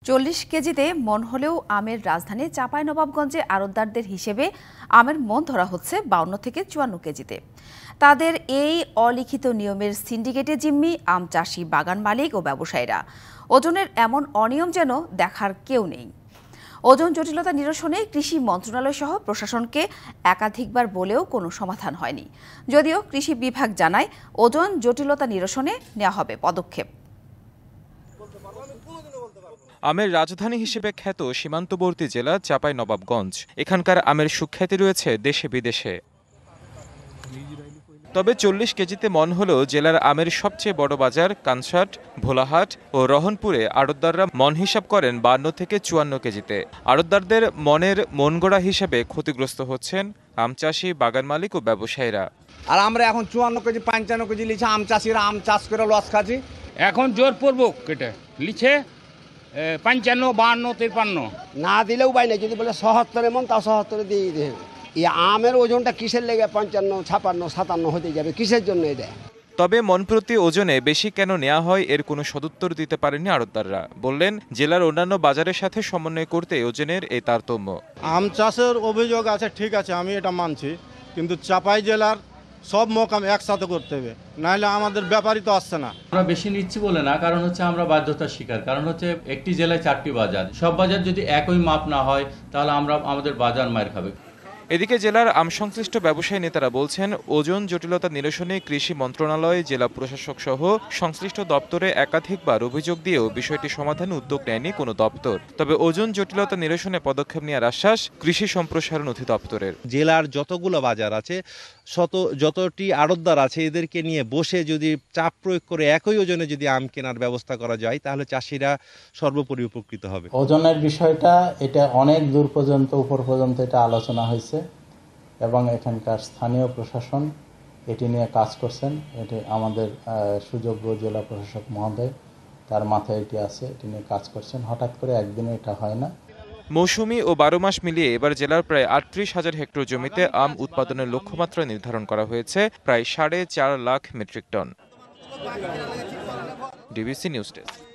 40 কেজিতে মন হলেও আমের রাজধানী চাঁপাইনবাবগঞ্জে আড়তদারদের হিসেবে আমের মন ধরা হচ্ছে 52 থেকে 54 কেজিতে। তাদের এই অলিখিত নিয়মের সিন্ডিকেটে জিম্মি আম চাষি, বাগান মালিক ও ব্যবসায়ীরা। ওজনের এমন অনিয়ম যেন দেখার কেউ নেই। ওজন জটিলতা নিরসনে কৃষি মন্ত্রণালয় সহ প্রশাসনকে একাধিকবার বলেও কোনো সমাধান হয়নি। যদিও কৃষি বিভাগ জানায় ওজন জটিলতা নিরসনে নেওয়া হবে পদক্ষেপ। আমের রাজধানী হিসেবে খ্যাত সীমান্তবর্তী জেলা চাঁপাইনবাবগঞ্জ। এখানকার আমের সুখ্যাতি রয়েছে দেশে বিদেশে। তবে 40 কেজিতে মন হলেও জেলার আমের সবচেয়ে বড় বাজার কানসাট, ভোলাহাট ও রহনপুরে আড়তদাররা মন হিসাব করেন 52 থেকে 54 কেজিতে। আড়তদারদের মনের মনগড়া হিসেবে ক্ষতিগ্রস্ত হচ্ছেন আম চাষি, বাগান মালিক ও ব্যবসায়ীরা। আর আমরা এখন 54 কেজি 55 কেজি লিখে আম চাষিরা আম চাষ করে লস খাচ্ছি। এখন জোরপূর্বক কেটে লিখে 55, 52, 53 না দিলেও পাই না, যদি বলে 77 মন তাও 77 দিয়ে দেবে। এই আমের ওজনটা কিসের লেগে 55, 56, 57 হতে যাবে, কিসের জন্য এটা? তবে মন প্রতি ওজনে বেশি কেন নেওয়া হয় এর কোনো সদুত্তর দিতে পারেননি আড়তদাররা। বললেন, জেলার অন্যান্য বাজারের সাথে সমন্বয় করতে ওজনের এই তারতম্য। আম চাষের অভিযোগ আছে, ঠিক আছে, আমি এটা মানছি, কিন্তু চাঁপাই জেলার সব মোকাম একসাথে করতে হবে, নাহলে আমাদের ব্যাপারই তো আসছে না। আমরা বেশি নিচ্ছি বলে না, কারণ হচ্ছে আমরা বাধ্যতার শিকার। কারণ হচ্ছে একটি জেলায় 4টি বাজার, সব বাজার যদি একই মাপ না হয় তাহলে আমাদের বাজার মার খাবে। এদিকে জেলার আম সংশ্লিষ্ট ব্যবসায়ী নেতারা বলছেন, ওজন জটিলতা নিরসনে কৃষি মন্ত্রণালয়, জেলা প্রশাসক সহ সংশ্লিষ্ট দপ্তরে একাধিকবার অভিযোগ দিয়েও বিষয়টি সমাধানে উদ্যোগ নেয়নি কোনো দপ্তর। তবে ওজন জটিলতা নিরসনে পদক্ষেপ নেওয়ার আশ্বাস কৃষি সম্প্রসারণ অধিদপ্তরের। জেলার যতগুলো বাজার আছে, যতটি আড়তদার আছে, এদেরকে নিয়ে বসে যদি চাপ প্রয়োগ করে একই ওজনে যদি আম কেনার ব্যবস্থা করা যায়, তাহলে চাষিরা সর্বোপরি উপকৃত হবে। ওজনের বিষয়টা এটা অনেক দূর পর্যন্ত, উপর পর্যন্ত এটা আলোচনা হয়েছে এবং এখানকার স্থানীয় প্রশাসন এটি নিয়ে কাজ করছেন। এটি আমাদের সুযোগ্য জেলা প্রশাসক মহোদয়, তার মাথায় এটি আছে, এটি নিয়ে কাজ করছেন। হঠাৎ করে একদিনে এটা হয় না। মৌসুমি ও 12 মাস মিলিয়ে এবার জেলার প্রায় 38,000 হেক্টর জমিতে আম উৎপাদনের লক্ষ্যমাত্রা নির্ধারণ করা হয়েছে প্রায় 4.5 lakh metric ton. DBC news desk.